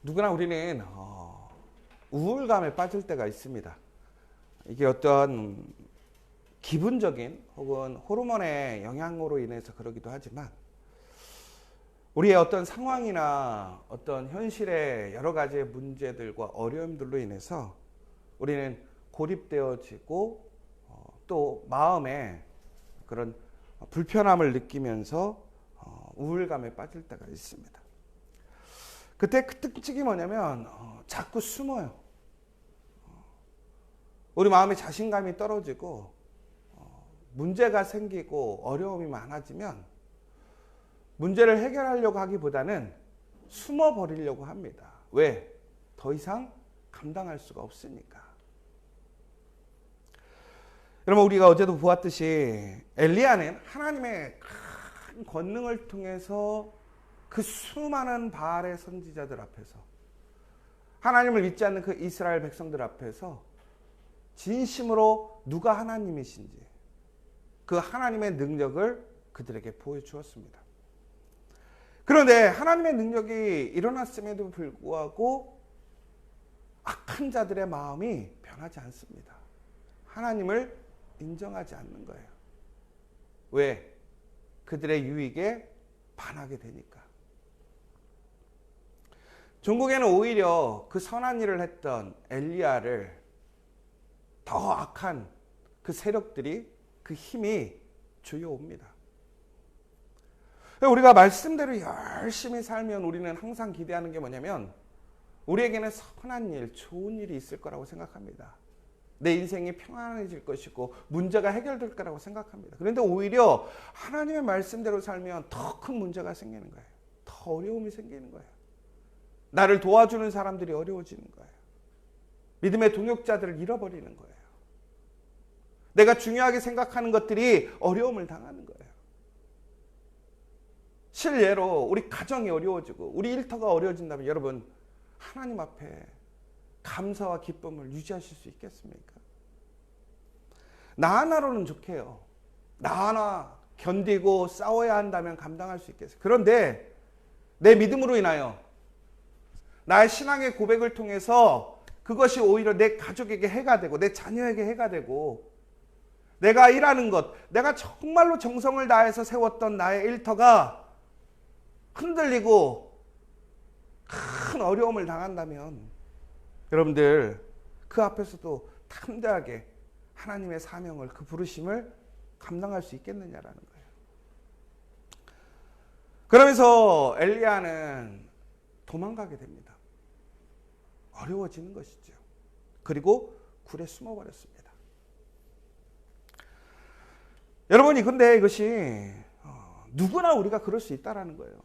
누구나 우리는 우울감에 빠질 때가 있습니다. 이게 어떤 기분적인 혹은 호르몬의 영향으로 인해서 그러기도 하지만 우리의 어떤 상황이나 어떤 현실의 여러 가지의 문제들과 어려움들로 인해서 우리는 고립되어지고 또 마음에 그런 불편함을 느끼면서 우울감에 빠질 때가 있습니다. 그때 그 특징이 뭐냐면 자꾸 숨어요. 우리 마음에 자신감이 떨어지고 문제가 생기고 어려움이 많아지면 문제를 해결하려고 하기보다는 숨어버리려고 합니다. 왜? 더 이상 감당할 수가 없으니까. 여러분, 우리가 어제도 보았듯이 엘리야는 하나님의 큰 권능을 통해서 그 수많은 바알의 선지자들 앞에서, 하나님을 믿지 않는 그 이스라엘 백성들 앞에서 진심으로 누가 하나님이신지 그 하나님의 능력을 그들에게 보여주었습니다. 그런데 하나님의 능력이 일어났음에도 불구하고 악한 자들의 마음이 변하지 않습니다. 하나님을 인정하지 않는 거예요. 왜? 그들의 유익에 반하게 되니까. 종국에는 오히려 그 선한 일을 했던 엘리야를 더 악한 그 세력들이, 그 힘이 조여옵니다. 우리가 말씀대로 열심히 살면 우리는 항상 기대하는 게 뭐냐면 우리에게는 선한 일, 좋은 일이 있을 거라고 생각합니다. 내 인생이 평안해질 것이고 문제가 해결될 거라고 생각합니다. 그런데 오히려 하나님의 말씀대로 살면 더 큰 문제가 생기는 거예요. 더 어려움이 생기는 거예요. 나를 도와주는 사람들이 어려워지는 거예요. 믿음의 동역자들을 잃어버리는 거예요. 내가 중요하게 생각하는 것들이 어려움을 당하는 거예요. 실례로 우리 가정이 어려워지고 우리 일터가 어려워진다면 여러분, 하나님 앞에 감사와 기쁨을 유지하실 수 있겠습니까? 나 하나로는 좋게요. 나 하나 견디고 싸워야 한다면 감당할 수 있겠어요. 그런데 내 믿음으로 인하여 나의 신앙의 고백을 통해서 그것이 오히려 내 가족에게 해가 되고 내 자녀에게 해가 되고 내가 일하는 것, 내가 정말로 정성을 다해서 세웠던 나의 일터가 흔들리고 큰 어려움을 당한다면 여러분들 그 앞에서도 담대하게 하나님의 사명을, 그 부르심을 감당할 수 있겠느냐라는 거예요. 그러면서 엘리야는 도망가게 됩니다. 어려워지는 것이죠. 그리고 굴에 숨어버렸습니다. 여러분이 근데 이것이 누구나 우리가 그럴 수 있다라는 거예요.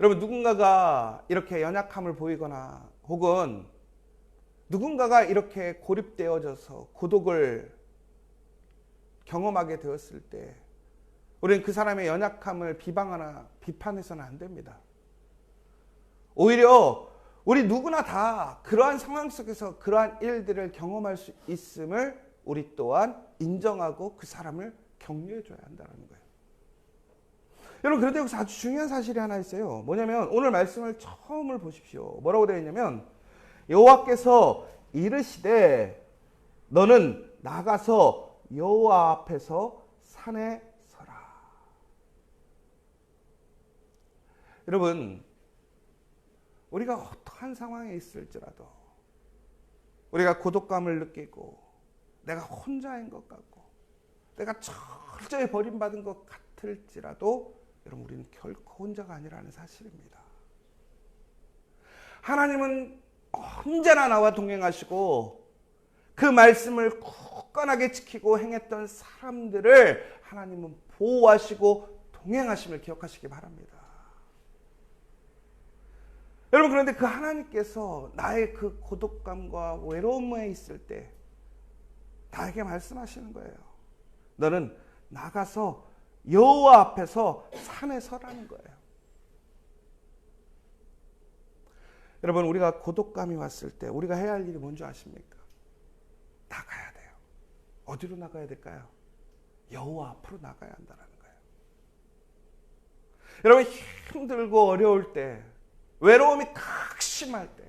여러분, 누군가가 이렇게 연약함을 보이거나 혹은 누군가가 이렇게 고립되어져서 고독을 경험하게 되었을 때 우리는 그 사람의 연약함을 비방하나 비판해서는 안 됩니다. 오히려 우리 누구나 다 그러한 상황 속에서 그러한 일들을 경험할 수 있음을 우리 또한 인정하고 그 사람을 격려해 줘야 한다는 거예요. 여러분, 그런데 여기서 아주 중요한 사실이 하나 있어요. 뭐냐면 오늘 말씀을 처음을 보십시오. 뭐라고 되어 있냐면 여호와께서 이르시되 너는 나가서 여호와 앞에서 산에 서라. 여러분, 우리가 어떠한 상황에 있을지라도 우리가 고독감을 느끼고 내가 혼자인 것 같고 내가 철저히 버림받은 것 같을지라도 여러분, 우리는 결코 혼자가 아니라는 사실입니다. 하나님은 언제나 나와 동행하시고 그 말씀을 굳건하게 지키고 행했던 사람들을 하나님은 보호하시고 동행하심을 기억하시기 바랍니다. 여러분, 그런데 그 하나님께서 나의 그 고독감과 외로움에 있을 때 나에게 말씀하시는 거예요. 너는 나가서 여호와 앞에서 산에 서라는 거예요. 여러분, 우리가 고독감이 왔을 때 우리가 해야 할 일이 뭔지 아십니까? 나가야 돼요. 어디로 나가야 될까요? 여호와 앞으로 나가야 한다는 거예요. 여러분, 힘들고 어려울 때 외로움이 극심할 때,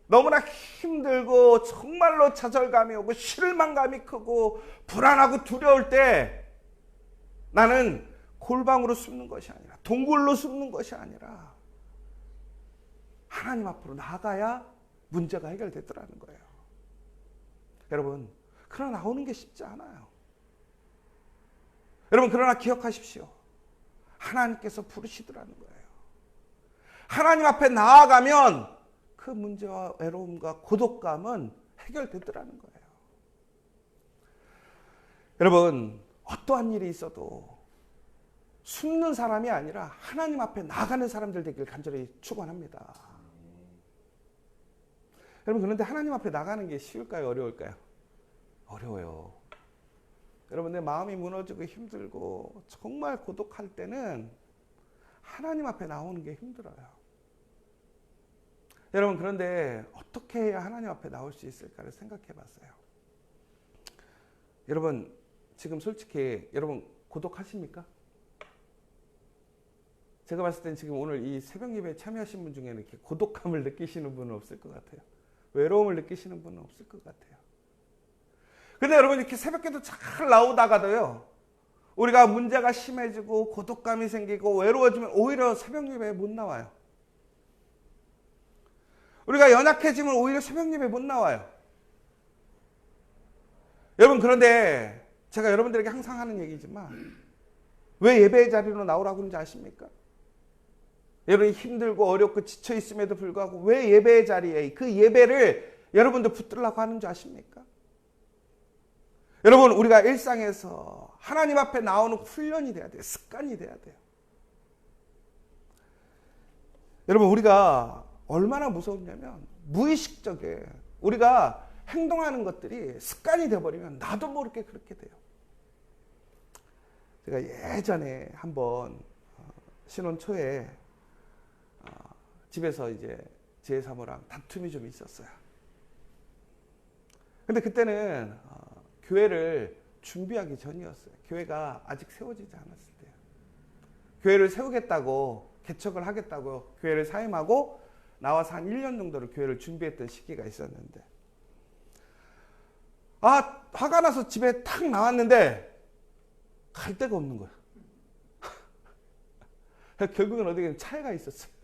너무나 힘들고 정말로 좌절감이 오고 실망감이 크고 불안하고 두려울 때 나는 골방으로 숨는 것이 아니라, 동굴로 숨는 것이 아니라 하나님 앞으로 나가야 문제가 해결되더라는 거예요. 여러분, 그러나 나오는 게 쉽지 않아요. 여러분, 그러나 기억하십시오. 하나님께서 부르시더라는 거예요. 하나님 앞에 나아가면 그 문제와 외로움과 고독감은 해결되더라는 거예요. 여러분, 어떠한 일이 있어도 숨는 사람이 아니라 하나님 앞에 나가는 사람들 되길 간절히 축원합니다. 여러분, 그런데 하나님 앞에 나가는 게 쉬울까요? 어려울까요? 어려워요. 여러분, 내 마음이 무너지고 힘들고 정말 고독할 때는 하나님 앞에 나오는 게 힘들어요. 여러분, 그런데 어떻게 해야 하나님 앞에 나올 수 있을까를 생각해 봤어요. 여러분, 지금 솔직히 여러분 고독하십니까? 제가 봤을 땐 지금 오늘 이 새벽 예배에 참여하신 분 중에는 이렇게 고독감을 느끼시는 분은 없을 것 같아요. 외로움을 느끼시는 분은 없을 것 같아요. 근데 여러분, 이렇게 새벽기도 잘 나오다가도요, 우리가 문제가 심해지고 고독감이 생기고 외로워지면 오히려 새벽 예배에 못 나와요. 우리가 연약해지면 오히려 새벽 예배에 못 나와요. 여러분, 그런데 제가 여러분들에게 항상 하는 얘기지만 왜 예배의 자리로 나오라고 하는지 아십니까? 여러분이 힘들고 어렵고 지쳐 있음에도 불구하고 왜 예배의 자리에 그 예배를 여러분들 붙들라고 하는 줄 아십니까? 여러분, 우리가 일상에서 하나님 앞에 나오는 훈련이 돼야 돼요. 습관이 돼야 돼요. 여러분, 우리가 얼마나 무서웠냐면 무의식적에 우리가 행동하는 것들이 습관이 되어버리면 나도 모르게 그렇게 돼요. 제가 예전에 한번 신혼 초에 집에서 이제 제 사모랑 다툼이 좀 있었어요. 근데 그때는 교회를 준비하기 전이었어요. 교회가 아직 세워지지 않았을 때요. 교회를 세우겠다고, 개척을 하겠다고 교회를 사임하고 나와서 한 1년 정도를 교회를 준비했던 시기가 있었는데, 화가 나서 집에 탁 나왔는데 갈 데가 없는 거야. 결국은 어디에 차에가 있었어요.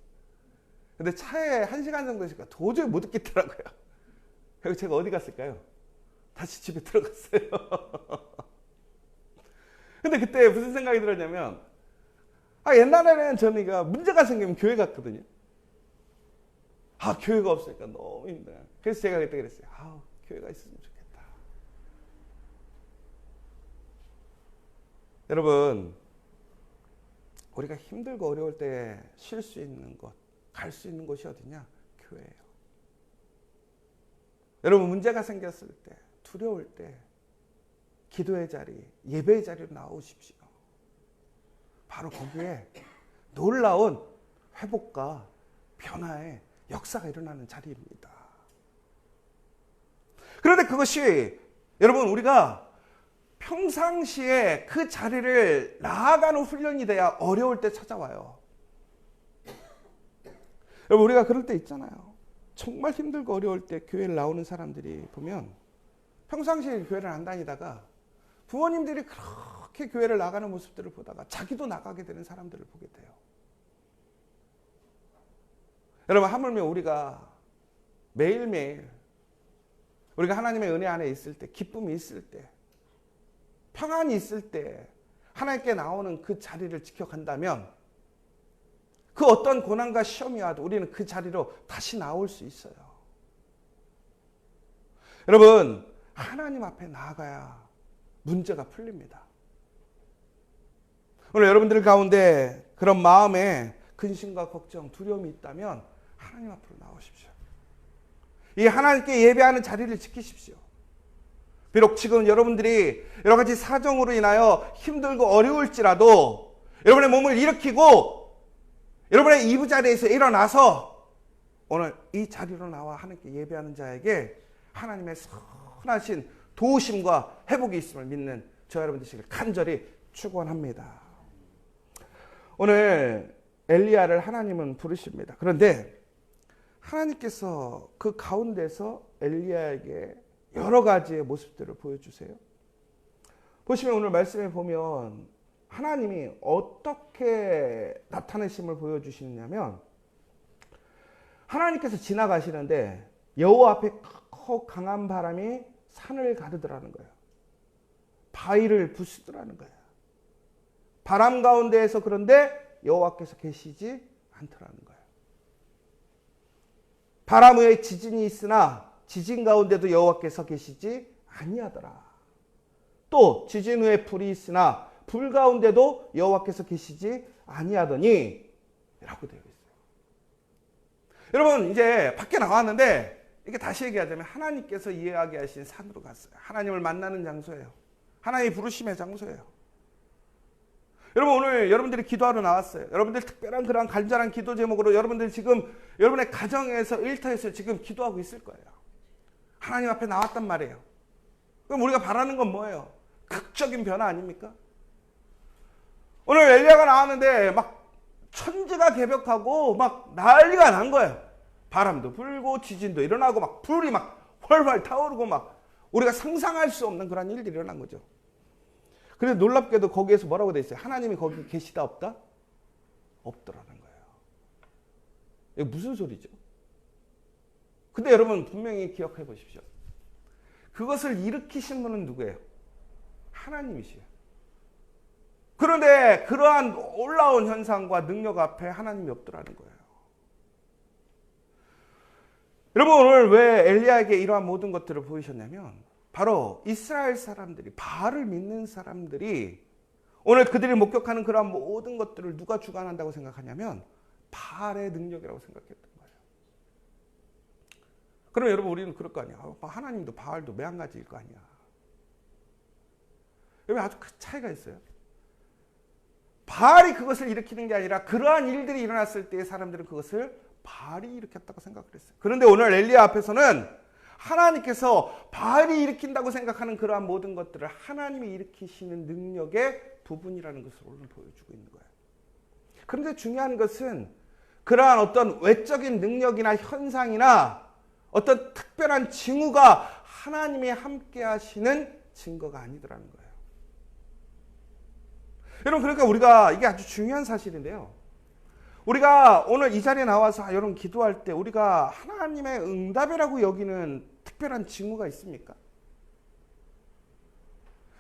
근데 차에 1시간 정도 있으니까 도저히 못 있겠더라고요. 그래서 제가 어디 갔을까요? 다시 집에 들어갔어요. 근데 그때 무슨 생각이 들었냐면, 옛날에는 저는 문제가 생기면 교회 갔거든요. 교회가 없으니까 너무 힘들어요. 그래서 제가 그때 그랬어요. 교회가 있었으면 좋겠다. 여러분, 우리가 힘들고 어려울 때 쉴 수 있는 곳, 갈 수 있는 곳이 어디냐? 교회예요. 여러분, 문제가 생겼을 때, 두려울 때 기도의 자리, 예배의 자리로 나오십시오. 바로 거기에 놀라운 회복과 변화의 역사가 일어나는 자리입니다. 그런데 그것이 여러분, 우리가 평상시에 그 자리를 나아가는 훈련이 돼야 어려울 때 찾아와요. 여러분, 우리가 그럴 때 있잖아요. 정말 힘들고 어려울 때 교회를 나오는 사람들이 보면 평상시에 교회를 안 다니다가 부모님들이 그렇게 교회를 나가는 모습들을 보다가 자기도 나가게 되는 사람들을 보게 돼요. 여러분, 하물며 우리가 매일매일 우리가 하나님의 은혜 안에 있을 때, 기쁨이 있을 때, 평안이 있을 때 하나님께 나오는 그 자리를 지켜간다면 그 어떤 고난과 시험이 와도 우리는 그 자리로 다시 나올 수 있어요. 여러분, 하나님 앞에 나아가야 문제가 풀립니다. 오늘 여러분들 가운데 그런 마음에 근심과 걱정, 두려움이 있다면 하나님 앞으로 나오십시오. 이 하나님께 예배하는 자리를 지키십시오. 비록 지금 여러분들이 여러 가지 사정으로 인하여 힘들고 어려울지라도 여러분의 몸을 일으키고 여러분의 이부자리에서 일어나서 오늘 이 자리로 나와 하나님께 예배하는 자에게 하나님의 선하신 도우심과 회복이 있음을 믿는 저 여러분 되시길 간절히 축원합니다. 오늘 엘리야를 하나님은 부르십니다. 그런데 하나님께서 그 가운데서 엘리야에게 여러 가지의 모습들을 보여주세요. 보시면 오늘 말씀에 보면 하나님이 어떻게 나타내심을 보여주시느냐면 하나님께서 지나가시는데 여호와 앞에 크고 강한 바람이 산을 가르더라는 거예요. 바위를 부수더라는 거예요. 바람 가운데에서 그런데 여호와께서 계시지 않더라는 거예요. 바람 후에 지진이 있으나 지진 가운데도 여호와께서 계시지 아니하더라. 또 지진 후에 불이 있으나 불 가운데도 여호와께서 계시지 아니하더니 라고 되어 있어요. 여러분 이제 밖에 나왔는데 이게 다시 얘기하자면 하나님께서 이야기하신 산으로 갔어요. 하나님을 만나는 장소예요. 하나님이 부르심의 장소예요. 여러분 오늘 여러분들이 기도하러 나왔어요. 여러분들 특별한 그런 간절한 기도 제목으로 여러분들 지금 여러분의 가정에서 일터에서 지금 기도하고 있을 거예요. 하나님 앞에 나왔단 말이에요. 그럼 우리가 바라는 건 뭐예요? 극적인 변화 아닙니까? 오늘 엘리야가 나왔는데 막 천지가 개벽하고 막 난리가 난 거예요. 바람도 불고 지진도 일어나고 막 불이 막 훨훨 타오르고 막 우리가 상상할 수 없는 그런 일들이 일어난 거죠. 그래서 놀랍게도 거기에서 뭐라고 돼 있어요? 하나님이 거기 계시다 없다? 없더라는 거예요. 이게 무슨 소리죠? 근데 여러분 분명히 기억해 보십시오. 그것을 일으키신 분은 누구예요? 하나님이시에요. 그런데 그러한 올라온 현상과 능력 앞에 하나님이 없더라는 거예요. 여러분 오늘 왜 엘리야에게 이러한 모든 것들을 보이셨냐면 바로 이스라엘 사람들이 바알을 믿는 사람들이 오늘 그들이 목격하는 그러한 모든 것들을 누가 주관한다고 생각하냐면 바알의 능력이라고 생각했던 거예요. 그럼 여러분 우리는 그럴 거 아니야. 하나님도 바알도 매한가지일 거 아니야. 여러분 아주 큰 차이가 있어요. 바알이 그것을 일으키는 게 아니라 그러한 일들이 일어났을 때 사람들은 그것을 바알이 일으켰다고 생각을 했어요. 그런데 오늘 엘리야 앞에서는 하나님께서 바알이 일으킨다고 생각하는 그러한 모든 것들을 하나님이 일으키시는 능력의 부분이라는 것을 오늘 보여주고 있는 거예요. 그런데 중요한 것은 그러한 어떤 외적인 능력이나 현상이나 어떤 특별한 징후가 하나님이 함께 하시는 증거가 아니더라는 거예요. 여러분 그러니까 우리가 이게 아주 중요한 사실인데요. 우리가 오늘 이 자리에 나와서 여러분 기도할 때 우리가 하나님의 응답이라고 여기는 특별한 징후가 있습니까?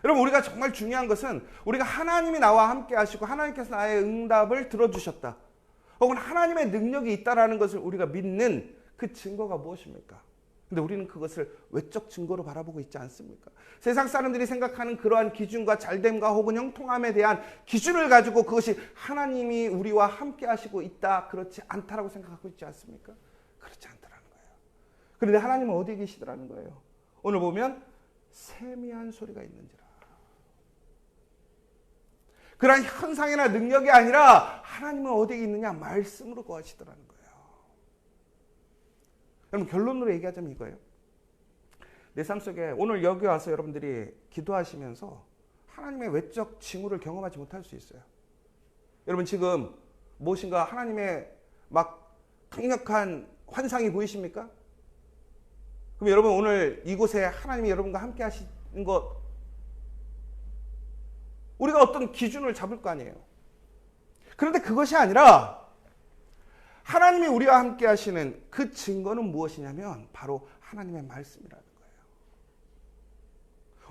여러분 우리가 정말 중요한 것은 우리가 하나님이 나와 함께 하시고 하나님께서 나의 응답을 들어주셨다. 혹은 하나님의 능력이 있다라는 것을 우리가 믿는 그 증거가 무엇입니까? 근데 우리는 그것을 외적 증거로 바라보고 있지 않습니까? 세상 사람들이 생각하는 그러한 기준과 잘됨과 혹은 형통함에 대한 기준을 가지고 그것이 하나님이 우리와 함께 하시고 있다, 그렇지 않다라고 생각하고 있지 않습니까? 그렇지 않다라는 거예요. 그런데 하나님은 어디에 계시더라는 거예요? 오늘 보면 세미한 소리가 있는지라. 그러한 현상이나 능력이 아니라 하나님은 어디에 있느냐? 말씀으로 거하시더라는 거예요. 여러분 결론으로 얘기하자면 이거예요. 내 삶 속에 오늘 여기 와서 여러분들이 기도하시면서 하나님의 외적 징후를 경험하지 못할 수 있어요. 여러분 지금 무엇인가 하나님의 막 강력한 환상이 보이십니까? 그럼 여러분 오늘 이곳에 하나님이 여러분과 함께 하시는 것 우리가 어떤 기준을 잡을 거 아니에요. 그런데 그것이 아니라 하나님이 우리와 함께 하시는 그 증거는 무엇이냐면 바로 하나님의 말씀이라는 거예요.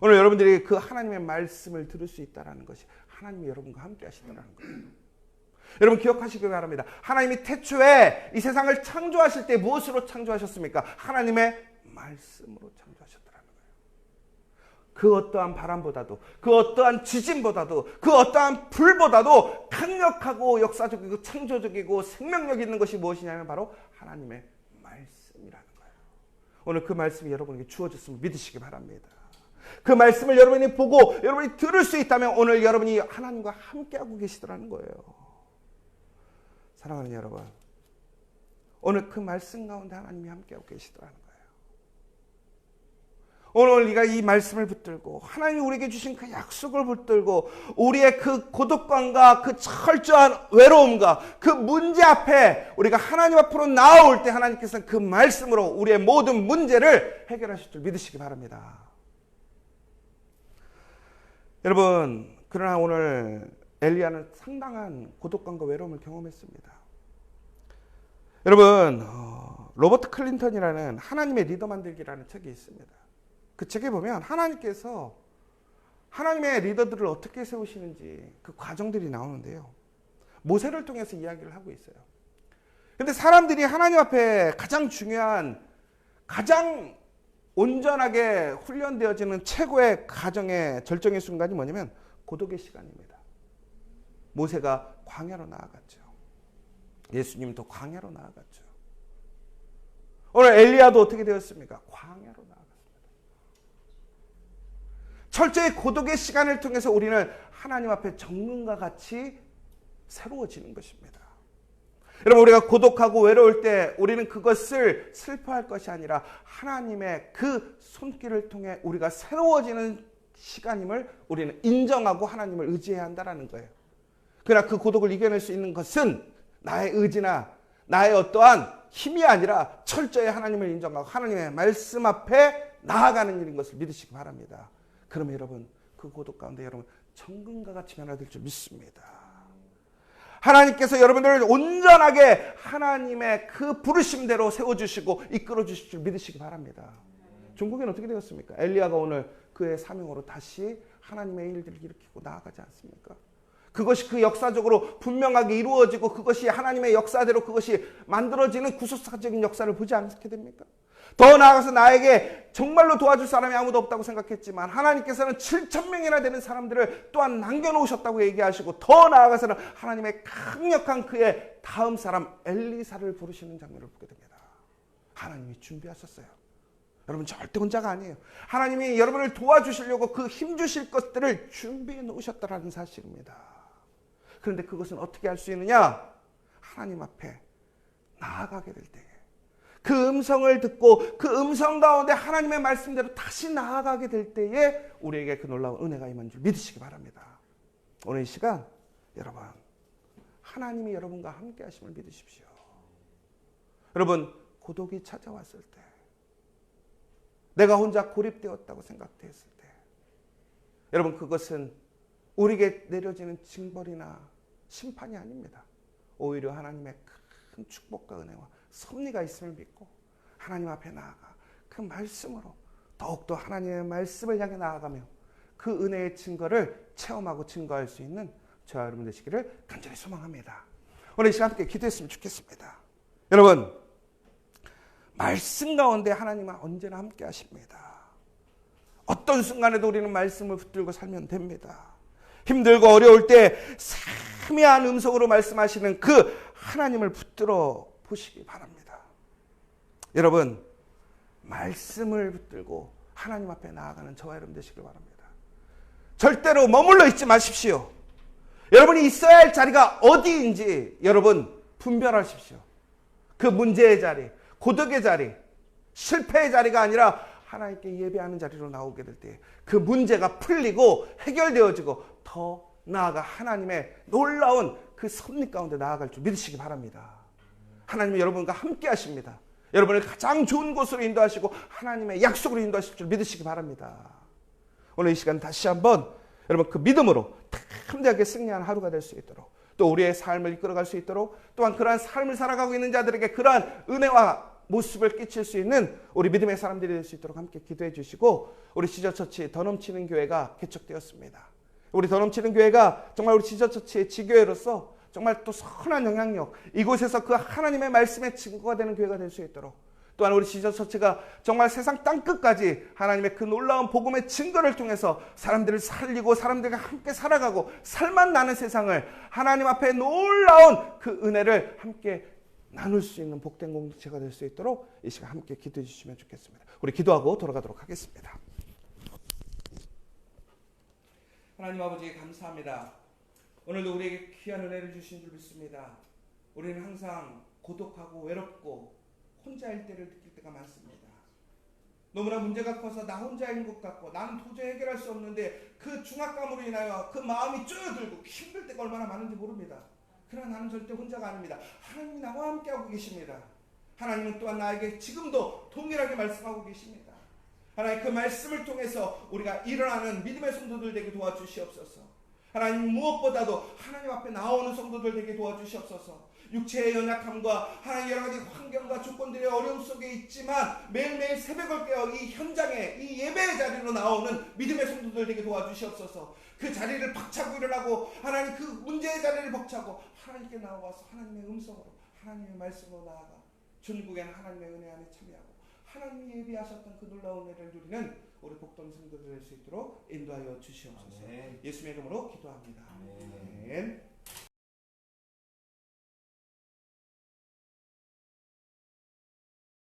오늘 여러분들이 그 하나님의 말씀을 들을 수 있다는 것이 하나님이 여러분과 함께 하시더라는 거예요. 여러분 기억하시기 바랍니다. 하나님이 태초에 이 세상을 창조하실 때 무엇으로 창조하셨습니까? 하나님의 말씀으로 창조하셨더라는 거예요. 그 어떠한 바람보다도 그 어떠한 지진보다도 그 어떠한 불보다도 강력하고 역사적이고 창조적이고 생명력 있는 것이 무엇이냐면 바로 하나님의 말씀이라는 거예요. 오늘 그 말씀이 여러분에게 주어졌음을 믿으시기 바랍니다. 그 말씀을 여러분이 보고 여러분이 들을 수 있다면 오늘 여러분이 하나님과 함께하고 계시더라는 거예요. 사랑하는 여러분, 오늘 그 말씀 가운데 하나님이 함께하고 계시더라는 거예요. 오늘 우리가 이 말씀을 붙들고 하나님이 우리에게 주신 그 약속을 붙들고 우리의 그 고독감과 그 철저한 외로움과 그 문제 앞에 우리가 하나님 앞으로 나아올 때 하나님께서는 그 말씀으로 우리의 모든 문제를 해결하실 줄 믿으시기 바랍니다. 여러분, 그러나 오늘 엘리야는 상당한 고독감과 외로움을 경험했습니다. 여러분, 로버트 클린턴이라는 하나님의 리더 만들기라는 책이 있습니다. 그 책에 보면 하나님께서 하나님의 리더들을 어떻게 세우시는지 그 과정들이 나오는데요. 모세를 통해서 이야기를 하고 있어요. 근데 사람들이 하나님 앞에 가장 중요한, 가장 온전하게 훈련되어지는 최고의 가정의 절정의 순간이 뭐냐면 고독의 시간입니다. 모세가 광야로 나아갔죠. 예수님도 광야로 나아갔죠. 오늘 엘리야도 어떻게 되었습니까? 광야로 나아갔습니다. 철저히 고독의 시간을 통해서 우리는 하나님 앞에 정금과 같이 새로워지는 것입니다. 여러분, 우리가 고독하고 외로울 때 우리는 그것을 슬퍼할 것이 아니라 하나님의 그 손길을 통해 우리가 새로워지는 시간임을 우리는 인정하고 하나님을 의지해야 한다는 거예요. 그러나 그 고독을 이겨낼 수 있는 것은 나의 의지나 나의 어떠한 힘이 아니라 철저히 하나님을 인정하고 하나님의 말씀 앞에 나아가는 일인 것을 믿으시기 바랍니다. 그러면 여러분, 그 고독 가운데 여러분 정금과 같이 변화될 줄 믿습니다. 하나님께서 여러분들을 온전하게 하나님의 그 부르심대로 세워주시고 이끌어주실 줄 믿으시기 바랍니다. 종국에는 어떻게 되었습니까? 엘리야가 오늘 그의 사명으로 다시 하나님의 일들을 일으키고 나아가지 않습니까? 그것이 그 역사적으로 분명하게 이루어지고 그것이 하나님의 역사대로 그것이 만들어지는 구속사적인 역사를 보지 않게 됩니까? 더 나아가서 나에게 정말로 도와줄 사람이 아무도 없다고 생각했지만 하나님께서는 7,000명이나 되는 사람들을 또한 남겨놓으셨다고 얘기하시고 더 나아가서는 하나님의 강력한 그의 다음 사람 엘리사를 부르시는 장면을 보게 됩니다. 하나님이 준비하셨어요. 여러분 절대 혼자가 아니에요. 하나님이 여러분을 도와주시려고 그 힘주실 것들을 준비해 놓으셨다는 사실입니다. 그런데 그것은 어떻게 할 수 있느냐? 하나님 앞에 나아가게 될 때에 그 음성을 듣고 그 음성 가운데 하나님의 말씀대로 다시 나아가게 될 때에 우리에게 그 놀라운 은혜가 임한 줄 믿으시기 바랍니다. 오늘 이 시간 여러분 하나님이 여러분과 함께 하심을 믿으십시오. 여러분 고독이 찾아왔을 때 내가 혼자 고립되었다고 생각되었을 때 여러분 그것은 우리에게 내려지는 징벌이나 심판이 아닙니다. 오히려 하나님의 큰 축복과 은혜와 섭리가 있음을 믿고 하나님 앞에 나아가 그 말씀으로 더욱더 하나님의 말씀을 향해 나아가며 그 은혜의 증거를 체험하고 증거할 수 있는 저와 여러분 되시기를 간절히 소망합니다. 오늘 이 시간 함께 기도했으면 좋겠습니다. 여러분 말씀 가운데 하나님은 언제나 함께 하십니다. 어떤 순간에도 우리는 말씀을 붙들고 살면 됩니다. 힘들고 어려울 때 세미한 음성으로 말씀하시는 그 하나님을 붙들어 보시기 바랍니다. 여러분 말씀을 붙들고 하나님 앞에 나아가는 저와 여러분 되시길 바랍니다. 절대로 머물러 있지 마십시오. 여러분이 있어야 할 자리가 어디인지 여러분 분별하십시오. 그 문제의 자리, 고독의 자리, 실패의 자리가 아니라 하나님께 예배하는 자리로 나오게 될 때 그 문제가 풀리고 해결되어지고 더 나아가 하나님의 놀라운 그 섭리 가운데 나아갈 줄 믿으시기 바랍니다. 하나님이 여러분과 함께 하십니다. 여러분을 가장 좋은 곳으로 인도하시고 하나님의 약속으로 인도하실 줄 믿으시기 바랍니다. 오늘 이 시간 다시 한번 여러분 그 믿음으로 담대하게 승리하는 하루가 될 수 있도록 또 우리의 삶을 이끌어갈 수 있도록 또한 그러한 삶을 살아가고 있는 자들에게 그러한 은혜와 모습을 끼칠 수 있는 우리 믿음의 사람들이 될 수 있도록 함께 기도해 주시고 우리 지저처치 더 넘치는 교회가 개척되었습니다. 우리 더 넘치는 교회가 정말 우리 지저처치의 지교회로서 정말 또 선한 영향력 이곳에서 그 하나님의 말씀의 증거가 되는 교회가 될 수 있도록 또한 우리 지저처치가 정말 세상 땅끝까지 하나님의 그 놀라운 복음의 증거를 통해서 사람들을 살리고 사람들과 함께 살아가고 살맛 나는 세상을 하나님 앞에 놀라운 그 은혜를 함께 나눌 수 있는 복된 공동체가 될 수 있도록 이 시간 함께 기도해 주시면 좋겠습니다. 우리 기도하고 돌아가도록 하겠습니다. 하나님 아버지 감사합니다. 오늘도 우리에게 귀한 은혜를 주신 줄 믿습니다. 우리는 항상 고독하고 외롭고 혼자일 때를 느낄 때가 많습니다. 너무나 문제가 커서 나 혼자인 것 같고 나는 도저히 해결할 수 없는데 그 중압감으로 인하여 그 마음이 쪼여들고 힘들 때가 얼마나 많은지 모릅니다. 그러나 나는 절대 혼자가 아닙니다. 하나님이 나와 함께하고 계십니다. 하나님은 또한 나에게 지금도 동일하게 말씀하고 계십니다. 하나님 그 말씀을 통해서 우리가 일어나는 믿음의 성도들 되게 도와주시옵소서. 하나님 무엇보다도 하나님 앞에 나오는 성도들 되게 도와주시옵소서. 육체의 연약함과 하나님 여러 가지 환경과 조건들의 어려움 속에 있지만 매일매일 새벽을 깨어 이 현장에 이 예배의 자리로 나오는 믿음의 성도들 되게 도와주시옵소서. 그 자리를 박차고 일어나고 하나님 그 문제의 자리를 벅차고 하나님께 나와서 하나님의 음성으로 하나님의 말씀으로 나아가 전국에는 하나님의 은혜 안에 참여하고 하나님이 예비하셨던 그 놀라운 은혜를 누리는 우리 복동 성도들 될 수 있도록 인도하여 주시옵소서. 예수님의 이름으로 기도합니다. 아멘.